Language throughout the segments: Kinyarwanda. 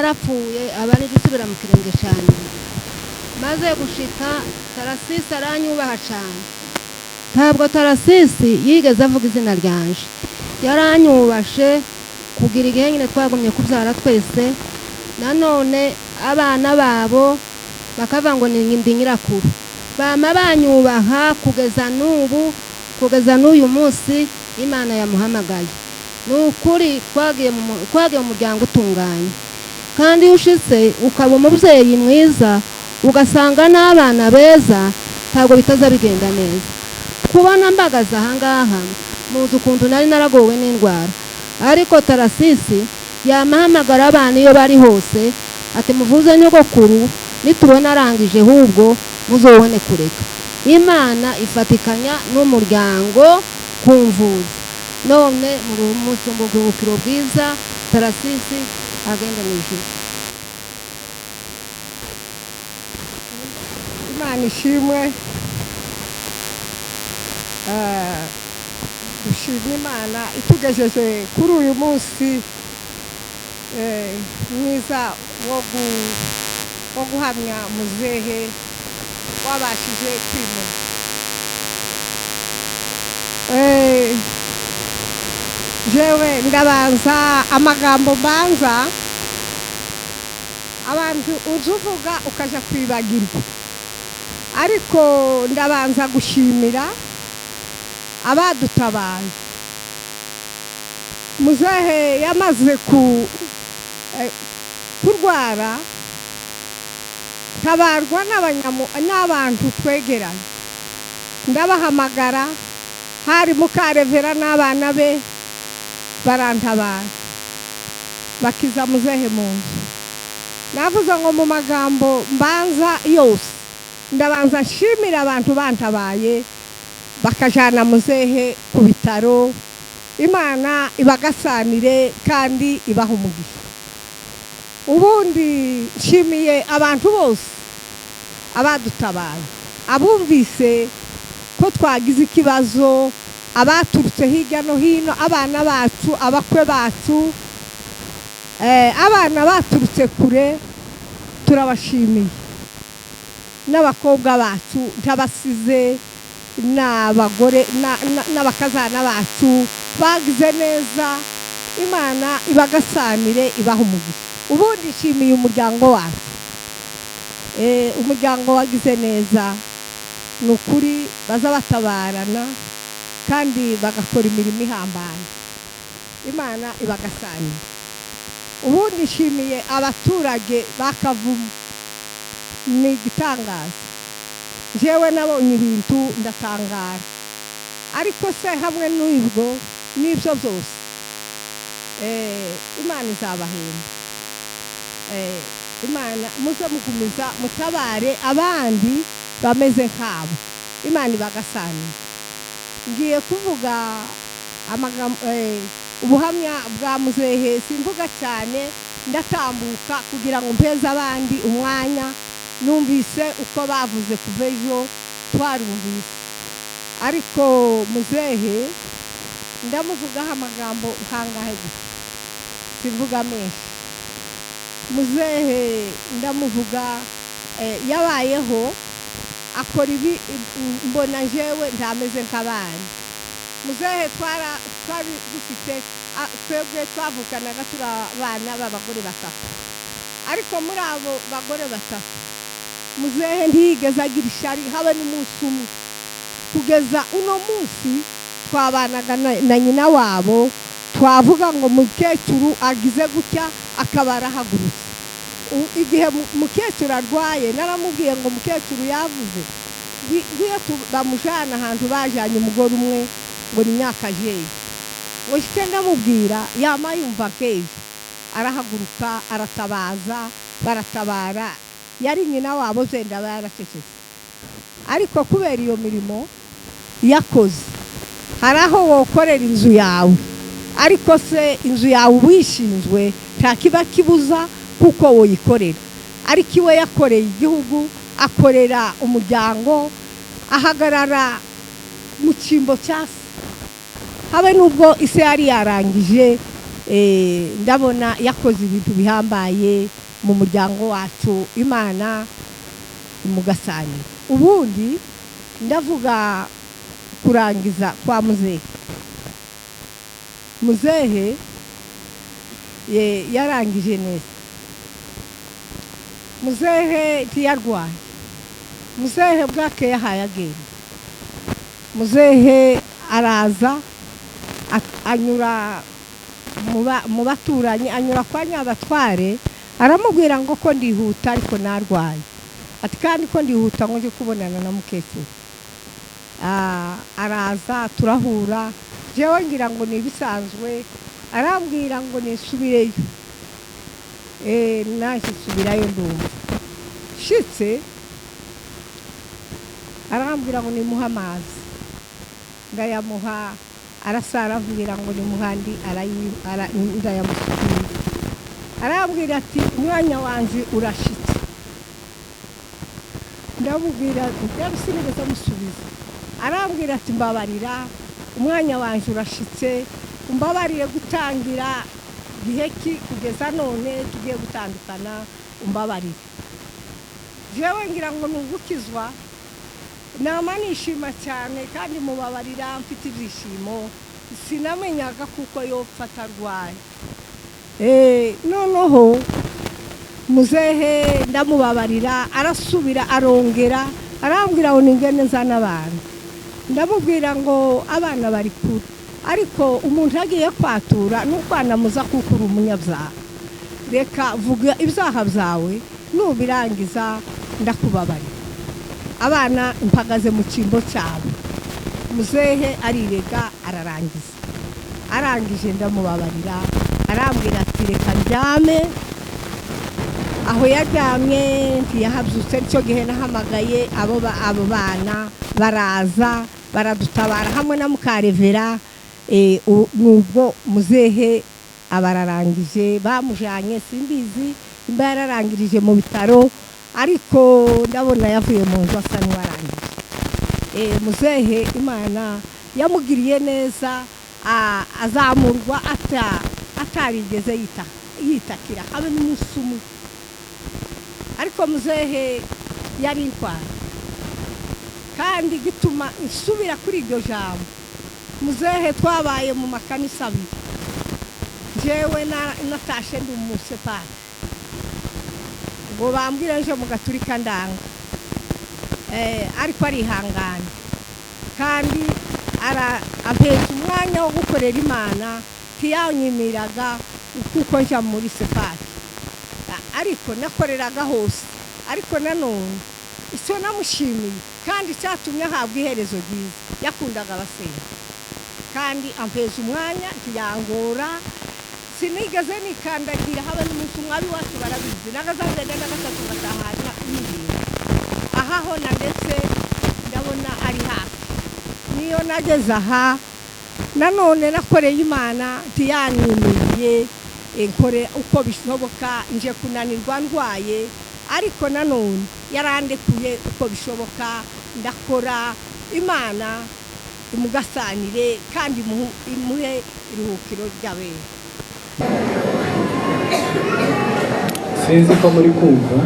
narapfuye abari gusubira mu kirenge cyane maze gushika Tarasisi aranyubaha cyane ntabwo Tarasisi yigeze avuga izina ryanje yaranyubashe kugira igihe nyine twagumye kubyara twese nanone abana babo bakava ngo ni ndi nyirakuru bama banyubaha kugeza n'uyu munsi Imana yamuhamagaye nukuri twagiye mu muryango utunganye kandi ushitse ukaba umubyeyi mwiza ugasanga n'abana beza ntabwo bitaza bigenda neza kubona mbagaza ahangaha muzi ukuntu nari naragowe n'indwara ariko Tarasisi yamahamagara abana iyo bari hose ati muvuze nyogokuru nitubona arangije ahubwo muzobone kureka Imana ifatikanya n'umuryango kumvuza none muri umunsi w'ubukiro bwiza Tarasisi agenda mu ijuru Imana ishimwe dushimye Imana itugejeje kuri uyu munsi mwiza wo guhamya muzehe wabashije kwimura jewe ndabanza amagambo mbanza abantu uzuvuga ukaja kwibagirwa ariko ndabanza gushimira abadutabaye muzehe yamaze kurwara tabarwa n'abantu twegeranye ndabahamagara hari mukarevera n'abana be barantabara bakiza muzehe mu nzu navuze ngo mu magambo mbanza yose ndabanza nshimira abantu bantabaye bakajana muzehe ku bitaro Imana ibagasanire kandi ibaha umugisha ubundi nshimiye abantu bose abadutabaye abumvise ko twagize ikibazo abaturutse hirya no hino abana bacu abakwe bacu abana baturutse kure turabashimiye n'abakobwa bacu ntabasize n'abagore n'abakazana bacu bagize neza Imana ibagasanire ibaha umugisha ubundi nshimiye umuryango wacu umuryango wagize neza nukuri baza batabarana kandi bagakora imirimo ihambaye Imana ibagasanire ubundi nshimiye abaturage bakavumu ni igitangaza jewe nabonye ibintu ndatangara ariko se hamwe n'ibyo byose Imana izabahemba Imana muze mugumiza mutabare abandi bameze nkabo Imana ibagasanire ngiye kuvuga ubuhamya bwa muzehe simvuga cyane ndatambuka kugira ngo mpeze abandi umwanya numvise uko bavuze kuva ejo twarumvise ariko muzehe ndamuvugaho amagambo nkangahe gusa simvuga menshi muzehe ndamuvuga yabayeho akora ibi mbona jewe ntameze nk'abandi muzehe twari dufite twebwe twavukanaga turi abana b'abagore batatu ariko muri abo bagore batatu muzehe ntiyigeze agira ishari habe n'umunsi umwe kugeza uno munsi twabanaga na nyina wabo twavuga ngo mukecuru agize gutya akaba arahagurutse igihe mukecuru arwaye naramubwiye ngo mukecuru yavuze ngiye bamujana ahantu bajanye umugore umwe ngo ni nyakajeyi ngo shike ndamubwira yama yumva keza arahaguruka aratabaza baratabara yari nyina wabo zenda baracecetse ariko kubera iyo mirimo yakoze haraho wokorera inzu yawe ariko se inzu yawe wishinzwe ntakiba kibuza kuko woyikorera ariko iwe yakoreye igihugu akorera umuryango ahagarara mu cyimbo cyase habe nubwo ise yari yarangije ndabona yakoze ibintu bihambaye mu muryango wacu, Imana imugasani. Ubundi ndavuga kurangiza kwa muzehe yarangije neza. Muzehe ntiyarwaye, muzehe bwake yahaye agenda. Muzehe araza anyura mu baturanyi, anyura kwa Nyabatware, aramubwira ngo ko ndihuta ariko narwaye, ati kandi ko ndihuta ngo nje kubonana na mukecuru. Araza turahura, jewe ngira ngo ni bisanzwe, arambwira ngo nisubireyo. Naje subirayo ndumva shitse, arambwira ngo nimuha amazi, ndayamuha, arasara avugira ngo ni muhandi ndayamusubira. Arambwira ati umwanya wanje urashitse. Ndamubwira ndabisinigeza musubiza. Arambwira ati mbabarira, umwanya wanje urashitse, umbabarire gutangira giheki kugeza none tugiye gutandukana, umbabarire. Jewe ngira ngo nugukizwa, nama nishima cyane kandi mubabarira mfite ibyishimo, sinamenyaga kuko yopfa atarwaye. Noneho muzehe ndamubabarira, arasubira arongera, arambwira ngo ningene nzana abana. Ndamubwira ngo abana bari kure, ariko umuntu agiye kwatura n'ukwana muza kuko uri umunyabyaha, reka vuga ibyaha byawe, nubirangiza ndakubabarira. Abana mpagaze mu cyimbo cyabo, muzehe arirega ararangiza. Arangije ndamubabarira, arambwira ati reka ndyame. Aho yaryamye ntiyahabyutse, nicyo gihe nahamagaye abo bana baraza baradutabara hamwe na Mukarevera. Nubwo muzehe abararangije, bamujanye simbizi imba yararangirije mu bitaro, ariko ndabona yavuye mu nzu asa n'uwarangije. Muzehe Imana yamugiriye neza, azamurwa atarigeze yitakira habe n'umusumu. Ariko muzehe yari intwari, kandi gituma isubira kuri iryo jambo, muzehe twabaye mu makanisa abiri, jewe natashe ndi umusepari, ngo bambwira nje mu gaturika ndanga, ariko arihangana kandi ampeza umwanya wo gukorera Imana, ntiyanyimiraga kuko nja muri separi, ariko nakoreraga hose. Ariko nanone icyo namushimiye kandi cyatumye ahabwa iherezo ryiza, yakundaga abasenga kandi ampeza umwanya, ntiyangora, sinigeze nikandagira habe n'umuntu mwabi wacu barabizi, nagazagenda nagatatu gatahana n'ibintu. Aha ho na ndetse ndabona ari hafi. Niyo nageze aha nanone nakoreye Imana, ntiyanyimiriye, nkore uko bishoboka, nje kunanirwa ndwaye, ariko nanone yarandekuye uko bishoboka, ndakora. Imana imugasanire kandi imuhe iruhukiro ry'abera. Sinzi ko muri kumva,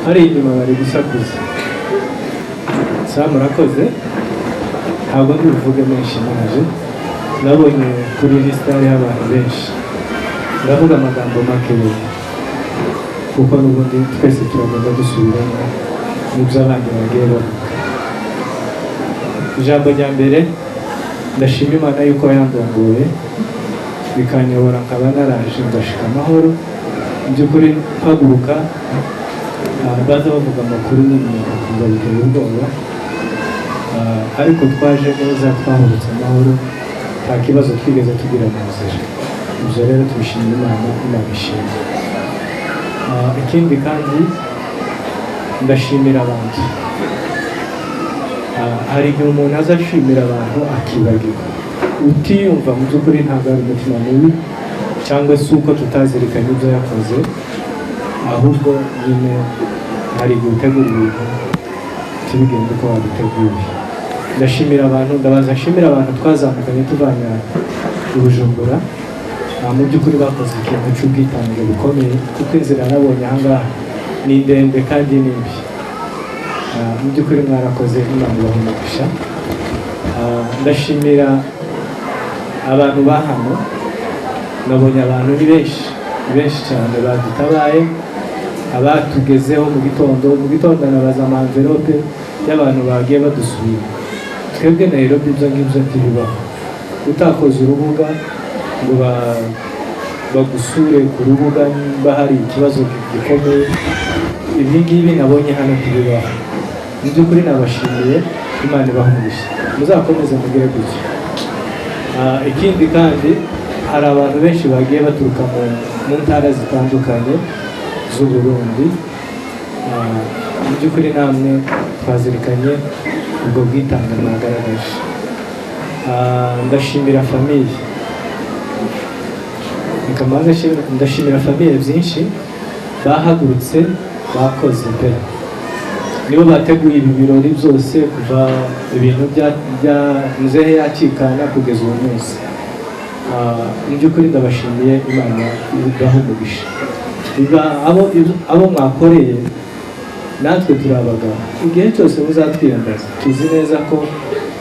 hari inyuma bari gusakuza. Murakoze, ntabwo ndibuvuge menshi naje, nabonye kuri lisita y'abantu benshi, ndavuga amagambo makeya kuko n'ubundi twese turagomba dusubiramo n'ibyo abandi bagiye bavuga. Ijambo rya mbere, ndashima Imana yuko yandongoye bikanyobora, nkaba naraje ngashika amahoro. Mu by'ukuri mpaguruka baza bavuga amakuru n'ibintu ngo biteye ubwoba, ariko twaje neza, twahurutse amahoro, nta kibazo twigeze tugira mu nzira. Ibyo rero tubishimira Imana, Imana ishimwe. Ikindi kandi ndashimira abantu. Hari igihe umuntu aza ashimira abantu akibagirwa, utiyumva mu by'ukuri ntabwo ari umutima mubi cyangwa se uko tutazirikanye ibyo yakoze, ahubwo nyine hari igihe utegura ibintu ntibigende uko wabiteguye. Ndashimira abantu, ndabaza nshimira abantu twazamukanye tuvana i Bujumbura, mu by'ukuri bakoze ikintu cy'ubwitange bukomeye kuko inzira nabonye ahangaha ni ndende kandi ni mbi. Mu by'ukuri mwarakoze, Imana ibahe umugisha. Ndashimira abantu ba hano, nabonye abantu ni benshi cyane badutabaye, abatugezeho mu gitondo nabaza amanvelope y'abantu bagiye badusura. Twebwe Nairobi ibyo ngibyo ntibibaho, utakoze urubuga ngo bagusure ku rubuga niba hari ikibazo gikomeye. Ibi ngibi nabonye hano ntibibaho. Mu by'ukuri nabashimiye, Imana ibahe umugisha, muzakomeze mugire gutya. Ikindi kandi hari abantu benshi bagiye baturuka mu ntara zitandukanye z'u Burundi. Mu by'ukuri namwe twazirikanye ubwo bwitange mwagaragaje. Ndashimira famiye, ndashimira famiye byinshi bahagurutse bakoze pe, nibo bateguye ibi birori byose kuva ibintu bya muzehe yakikana kugeza uwo munsi. Mu by'ukuri ndabashimiye, Imana ibahe umugisha. Abo mwakoreye natwe turabagabo, igihe cyose muzatwiyambaza tuzi neza ko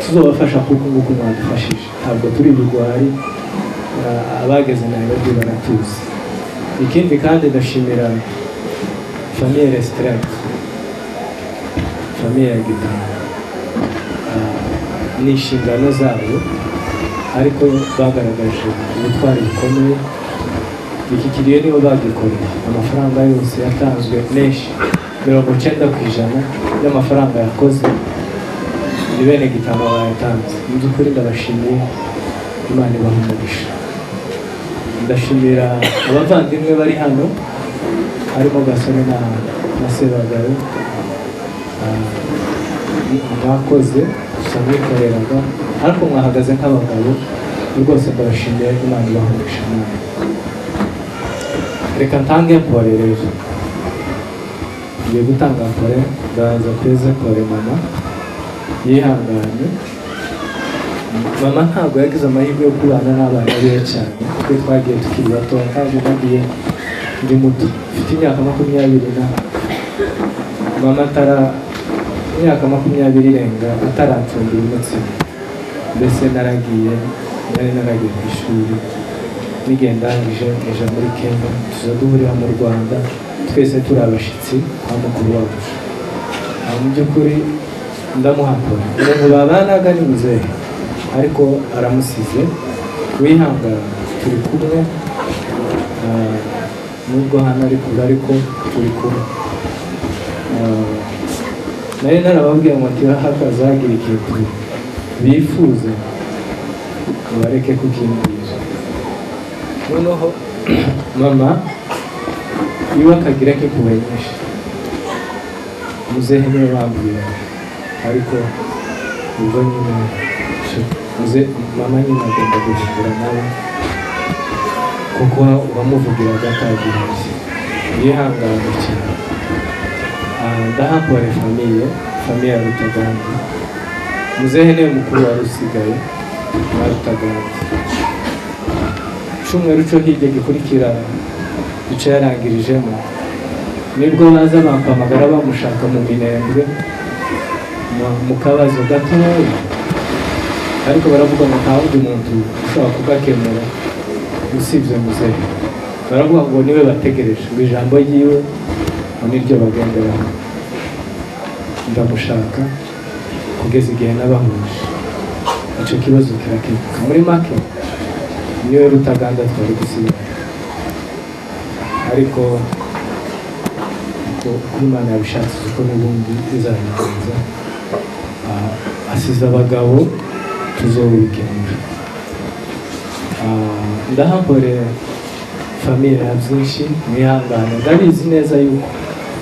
tuzobafasha kuko nguko mwadufashije, ntabwo turi bigwari. Abageze Nairobi baratuzi. Ikindi kandi ndashimira famiye restaurant, famiye ya Gitanga, n'inshingano zabo ariko bagaragaje ubutwari bukomeye. Iki kiriyo nibo bagikoreye, amafaranga yose yatanzwe menshi, 90% y'amafaranga yakoze ni bene Gitanga bayatanze. Mu by'ukuri ndabashimiye, Imana ibahe umugisha. Ndashimira abavandimwe bari hano, harimo Gasore na Sebagabo. Mwakoze gusa mwikoreraga ariko mwahagaze nk'abagabo, rwose ndabashimiye, Imana ibahe umugisha. Reka ntange mpore rero, ngiye gutanga mpore, ndaza tweze mpore mama yihanganye. Mama ntabwo yagize amahirwe yo kubana n'abana be cyane kuko twagiye tukiri bato, kandi nagiye ndi muto, mfite imyaka 20 mama imyaka 20 irenga atarancumbira umutsima. Mbese naragiye ku ishuri, nigendangije nje muri Kenya, tuza duhurira mu Rwanda twese turi abashitsi kwa mukuru wacu. Mu by'ukuri ndamuhakora, ngo babanaga ni muzehe ariko aramusize, wihangana turi kumwe, nubwo hano ariko turi kumwe. Nari narababwiye ngo ntibahakazagira ikintu bifuze bareke kukimbwira. Noneho mama iwe akagira nk'impuhwe nyinshi, muzehe niwe bambwira, ariko ubwo nyine mama nyine agomba guhindura nawe kuko uwamuvugiraga atagira iki. Yihangane cyane. Ndahakore famiye ya Rutaganda. Muzehe niwe mukuru wari usigaye wa Rutaganda. Cyumweru cyo hirya gikurikira icyo yarangirijemo, nibwo baza bampamagara bamushaka mu Minembwe mu kabazo gatoya, ariko baravuga ngo nta wundi muntu ushobora kugakemura usibye muzehe. Baravuga ngo niwe bategereje, ngo ijambo ryiwe niryo bagenderaho. Ndamushaka kugeza igihe nabahuje, icyo kibazo kirakemuka. Muri make niwe Rutaganda twari gusiga, ariko Imana yabishatse uko n'ubundi izabigenza. Asize abagabo tuzobikemura. Ndahambore famiye ya byinshi, mwihangane. Ndabizi neza yuko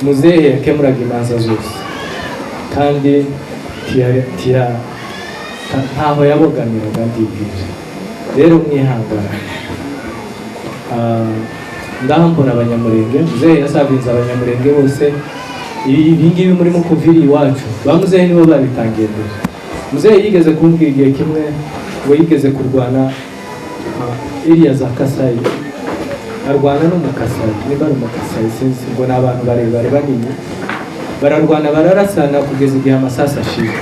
muzehe yakemuraga imanza zose kandi ntaho yabogamiraga, ndibwira. Rero mwihangane. Ndahambona abanyamurenge, muzehe yasabinze abanyamurenge bose. Ibi ngibi muri mukuviri iwacu ba muzehe nibo babitangiye mbere. Muzehe yigeze kumbwira igihe kimwe ngo yigeze kurwana iriya za Kasayi arwana n'umukasayi, niba ari umukasayi sinzi ngo ni abantu barebare banini, bararwana bararasana kugeza igihe amasasu ashira,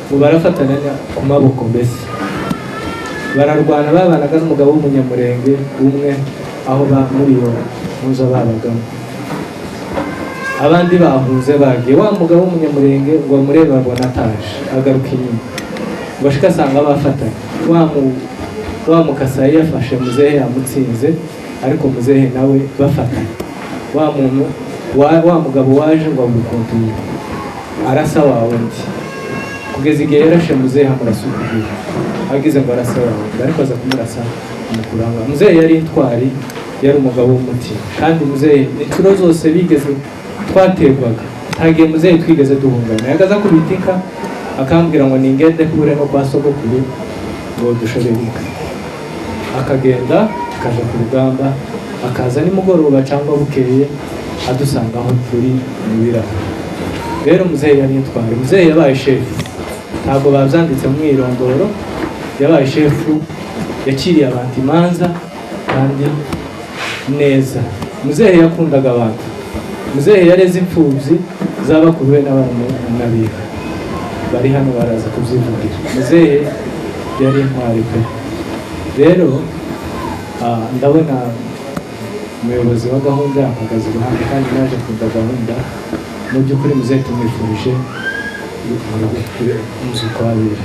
ngo barafatana ku maboko, mbese bararwana. Babanaga n'umugabo w'umunyamurenge umwe aho muri iyo muzo babagamo, abandi bahunze bagiye. Wa mugabo w'umunyamurenge ngo amurebe babona ataje, agaruka inyuma ngo ashika asanga bafatanye. Wa mukasayi yafashe muzehe yamutsinze, ariko muzehe nawe bafatanye. Wa mugabo waje ngo amukontuye arasa wawe ndi, kugeza igihe yarashe muzehe amurasukubira, agize ngo arasa wawe, ariko aza kumurasa umukuranga. Muzehe yari intwari, yari umugabo w'umutima, kandi muzehe inshuro zose bigeze twaterwaga, ntagiye muzehe twigeze duhungana. Yagaza kubitika akambwira ngo ningende kure no kwa sogokuru ngo dushobore inka, akagenda akaja ku rugamba, akaza nimugoroba cyangwa bukeye adusanga aho turi mu biraro. Rero muzehe yari intwari, muzehe yabaye shefu, ntabwo babyanditse mu mwirondoro, yabaye shefu, yakiriye abantu imanza kandi neza. Muzehe yakundaga abantu, muzehe yareze imfubyi z'abakuru be n'abiga, bari hano baraza kubyivugira. Muzehe yari intwari pe. Rero ndabona umuyobozi wa gahunda ahagaze iruhande kandi naje kumva gahunda. Mu by'ukuri muzehe tumwifurije umuzi kwa abiri.